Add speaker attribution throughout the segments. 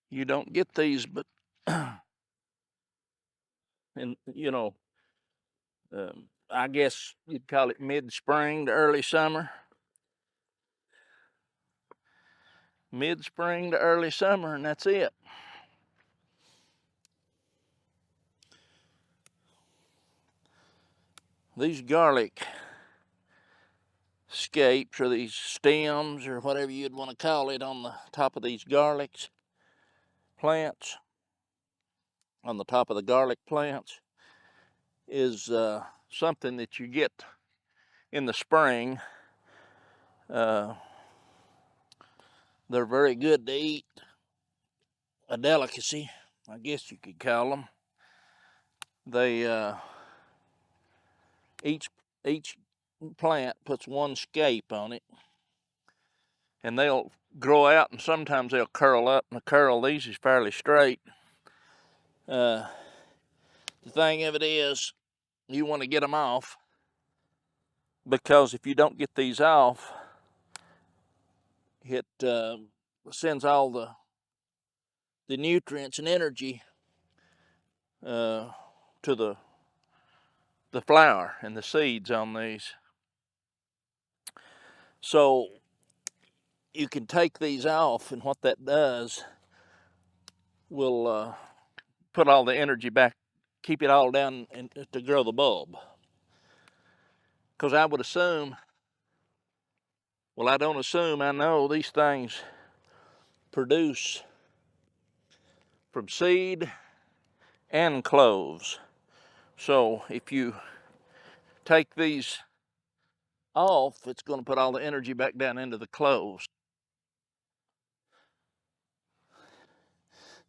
Speaker 1: You don't get these, but and I guess you'd call it mid-spring to early summer. Mid-spring to early summer, and that's it. These garlic scapes, or these stems, or whatever you'd want to call it, on the top of these garlics plants, on the top of the garlic plants, is something that you get in the spring. They're very good to eat, a delicacy, I guess you could call them. They each plant puts one scape on it, and they'll grow out, and sometimes they'll curl up, and the curl these is fairly straight. The thing of it is, you want to get them off, because if you don't get these off, it sends all the nutrients and energy to the flower and the seeds on these. So you can take these off, and what that does will put all the energy back, keep it all down, and to grow the bulb. Because I would assume, well, I don't assume, I know these things produce from seed and cloves. So if you take these off, it's going to put all the energy back down into the cloves.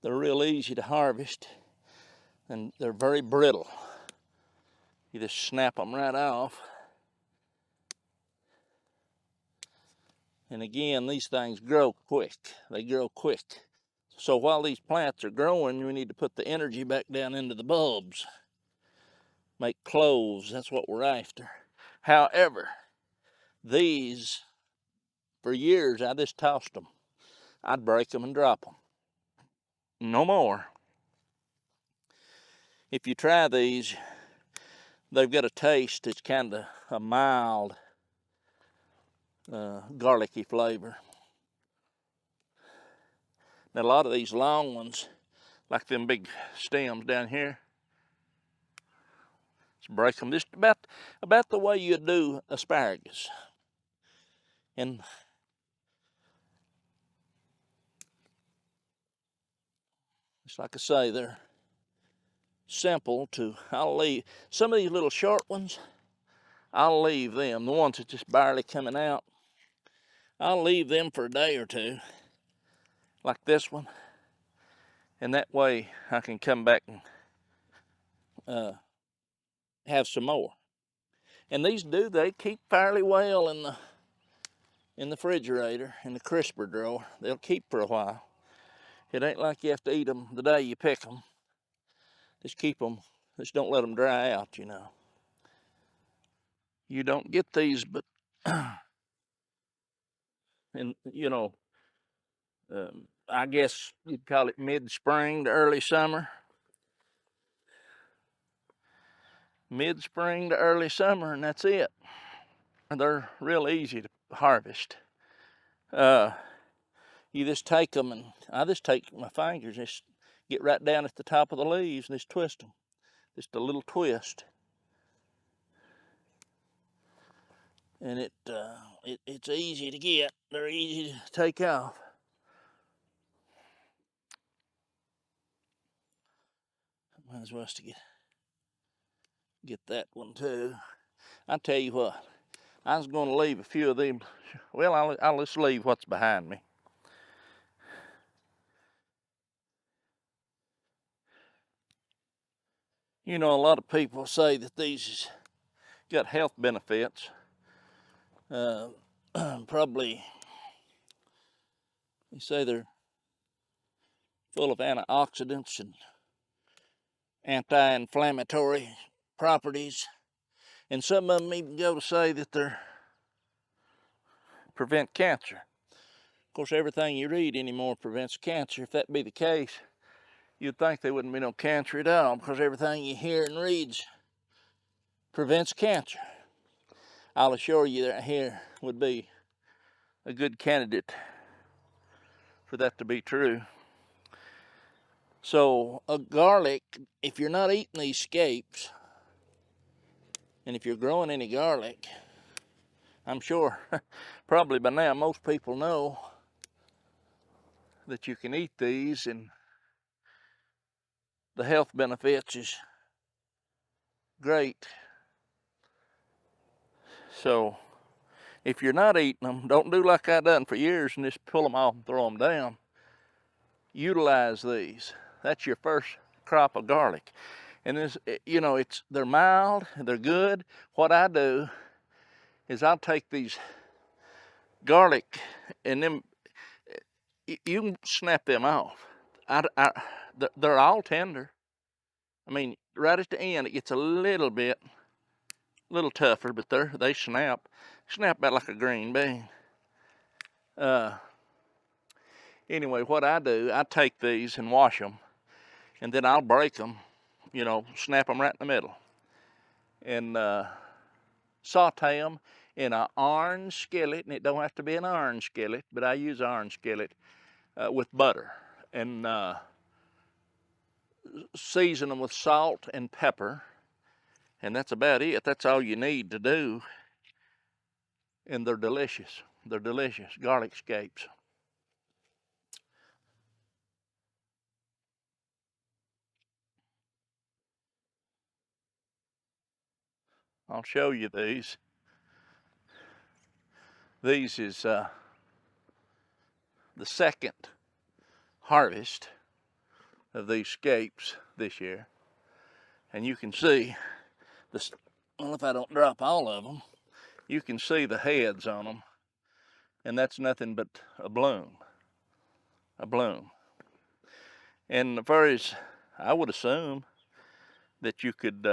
Speaker 1: They're real easy to harvest, and they're very brittle. You just snap them right off. And again, these things grow quick. They grow quick. So while these plants are growing, we need to put the energy back down into the bulbs. Make cloves, that's what we're after. However, these, for years, I just tossed them. I'd break them and drop them. No more. If you try these, they've got a taste. It's kind of a mild, garlicky flavor. Now, a lot of these long ones, like them big stems down here, just break them just about the way you do asparagus. And it's like I say, they're simple to, I'll leave some of these little short ones, I'll leave them, the ones that's just barely coming out, I'll leave them for a day or two, like this one, and that way I can come back and have some more. And these they keep fairly well in the refrigerator, in the crisper drawer. They'll keep for a while. It ain't like you have to eat them the day you pick them. Just keep them, just don't let them dry out, you know. You don't get these, but, and I guess you'd call it mid-spring to early summer. Mid-spring to early summer, and that's it. They're real easy to harvest. You just take them, and I just take my fingers, just get right down at the top of the leaves and just twist them. Just a little twist. And it's easy to get. They're easy to take off. Might as well have to get that one too. I tell you what, I was going to leave a few of them. Well, I'll just leave what's behind me. You know, a lot of people say that these got health benefits. Probably, they say they're full of antioxidants and anti-inflammatory properties. And some of them even go to say that they prevent cancer, course, everything you read anymore prevents cancer. If that be the case, you'd think there wouldn't be no cancer at all, because everything you hear and read prevents cancer. I'll assure you that here would be a good candidate for that to be true. So a garlic, if you're not eating these scapes, and if you're growing any garlic, I'm sure probably by now most people know that you can eat these, and the health benefits is great. So if you're not eating them, don't do like I done for years and just pull them off and throw them down. Utilize these. That's your first crop of garlic. And this, you know, they're mild, they're good. What I do is I'll take these garlic and then you can snap them off. They're all tender. I mean, right at the end, it gets a little tougher, but they snap out like a green bean. Anyway, what I do, I take these and wash them, and then I'll break them, you know, snap them right in the middle, and saute them in an iron skillet, and it don't have to be an iron skillet, but I use iron skillet with butter, and season them with salt and pepper, and that's about it. That's all you need to do, and they're delicious. They're delicious, garlic scapes. I'll show you these. These is the second harvest of these scapes this year, and you can see this. Well, if I don't drop all of them, you can see the heads on them, and that's nothing but a bloom. And as far as I would assume that you could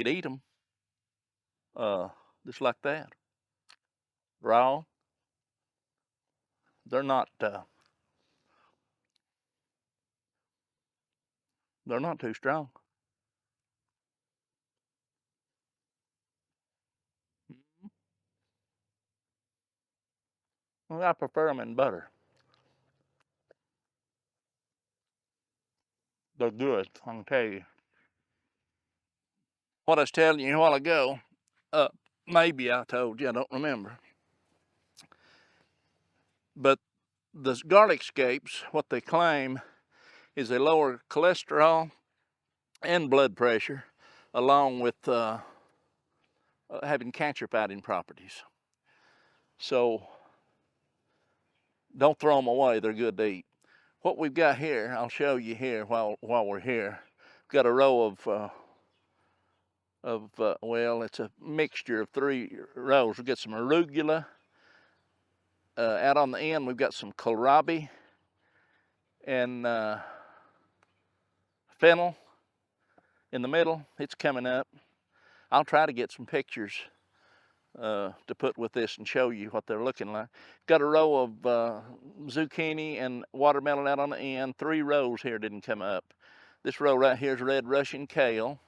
Speaker 1: eat them just like that, raw. They're not too strong. Well, I prefer them in butter. They're good, I can tell you. What I was telling you a while ago, maybe I told you, I don't remember. But the garlic scapes, what they claim is they lower cholesterol and blood pressure, along with having cancer fighting properties. So don't throw them away, they're good to eat. What we've got here, I'll show you here while we're here. We've got a row well, it's a mixture of 3 rows. We've got some arugula. Out on the end, we've got some kohlrabi and fennel. In the middle, it's coming up. I'll try to get some pictures to put with this and show you what they're looking like. Got a row of zucchini and watermelon out on the end. 3 rows here didn't come up. This row right here is red Russian kale.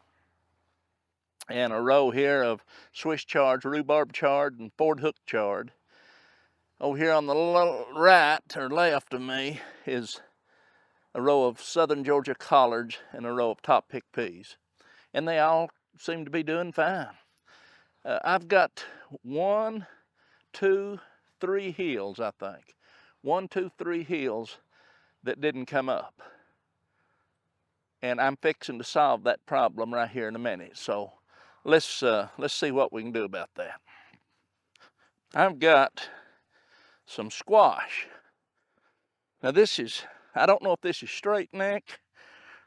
Speaker 1: And a row here of Swiss chard, rhubarb chard, and Ford hook chard. Over here on the right or left of me is a row of southern Georgia collards and a row of top pick peas. And they all seem to be doing fine. I've got 1, 2, 3 hills, I think. 1, 2, 3 hills that didn't come up. And I'm fixing to solve that problem right here in a minute. So let's see what we can do about that. I've got some squash. Now this is, I don't know if this is straight neck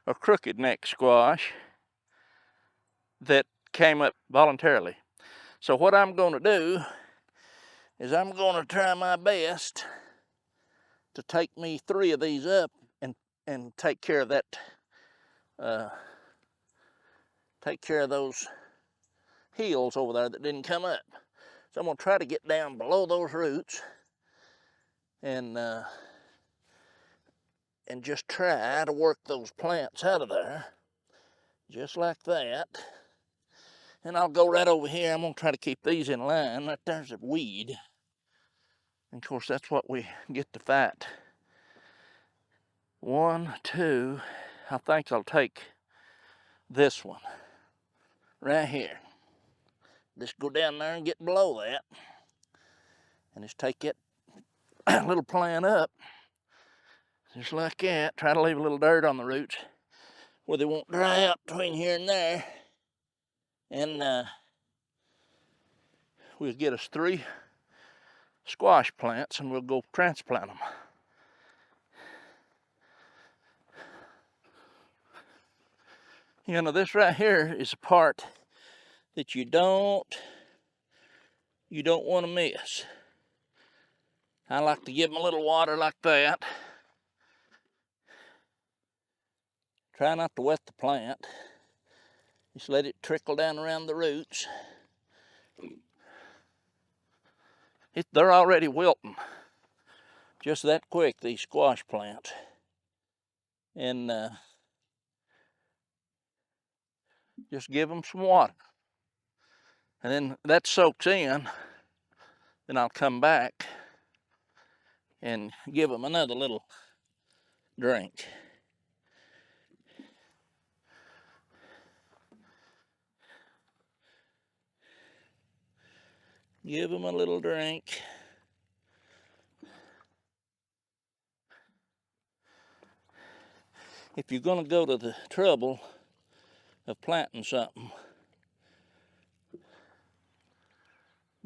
Speaker 1: or crooked neck squash that came up voluntarily. So what I'm going to do is I'm going to try my best to take me 3 of these up and take care of that, take care of those heels over there that didn't come up. So I'm gonna try to get down below those roots and just try to work those plants out of there, just like that. And I'll go right over here. I'm gonna try to keep these in line. Right there's a weed. And of course, that's what we get to fight. 1, 2, I think I'll take this one right here. Just go down there and get below that. And just take that little plant up. Just like that. Try to leave a little dirt on the roots where they won't dry out between here and there. And we'll get us 3 squash plants and we'll go transplant them. You know, this right here is a part that you don't want to miss. I like to give them a little water like that. Try not to wet the plant. Just let it trickle down around the roots. They're already wilting. Just that quick, these squash plants. And just give them some water. And then that soaks in. Then I'll come back and give them another little drink. Give them a little drink. If you're going to go to the trouble of planting something,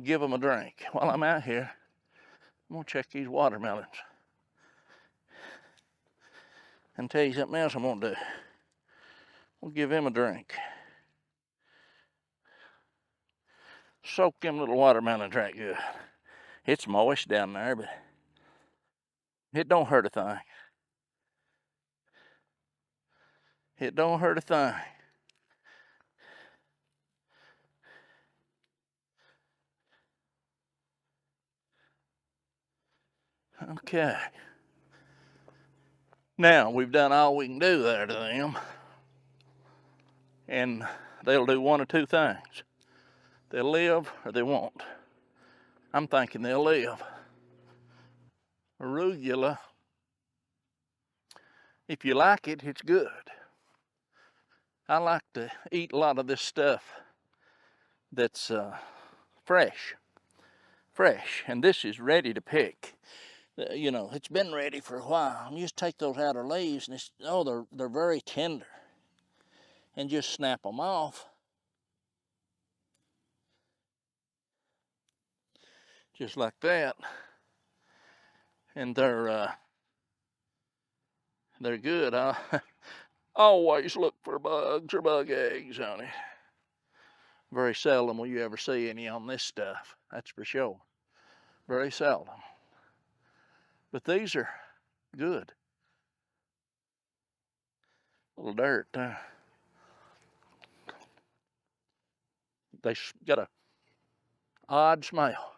Speaker 1: give them a drink. While I'm out here, I'm going to check these watermelons and tell you something else I'm going to do. We'll give him a drink. Soak them little watermelons right good. It's moist down there, but it don't hurt a thing. It don't hurt a thing. Okay. Now, we've done all we can do there to them. And they'll do one or two things. They'll live or they won't. I'm thinking they'll live. Arugula, if you like it, it's good. I like to eat a lot of this stuff that's fresh. And this is ready to pick. You know, it's been ready for a while. And you just take those outer leaves and they're very tender. And just snap them off. Just like that. And they're good. I always look for bugs or bug eggs on it. Very seldom will you ever see any on this stuff. That's for sure. Very seldom. But these are good. A little dirt there. They got a odd smell.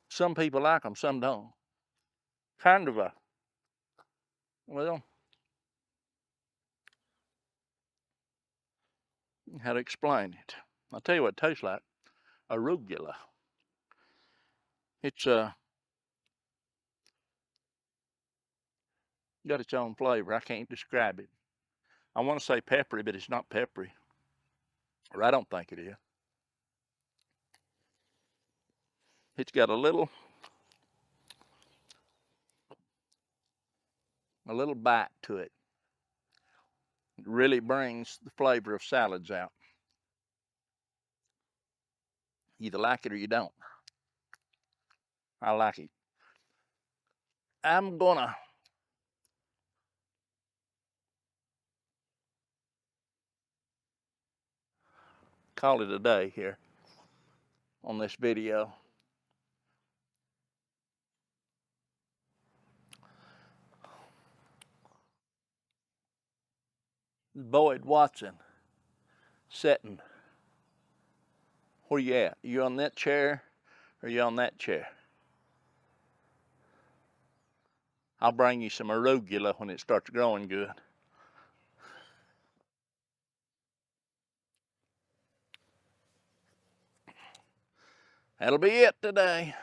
Speaker 1: Some people like them, some don't. Kind of well, how to explain it. I'll tell you what it tastes like. Arugula. It's got its own flavor. I can't describe it. I want to say peppery, but it's not peppery. Or I don't think it is. It's got a little bite to it. It really brings the flavor of salads out. You either like it or you don't. I like it. I'm gonna call it a day here on this video. Boyd Watson sitting Where you at? You on that chair or you on that chair? I'll bring you some arugula when it starts growing good. That'll be it today.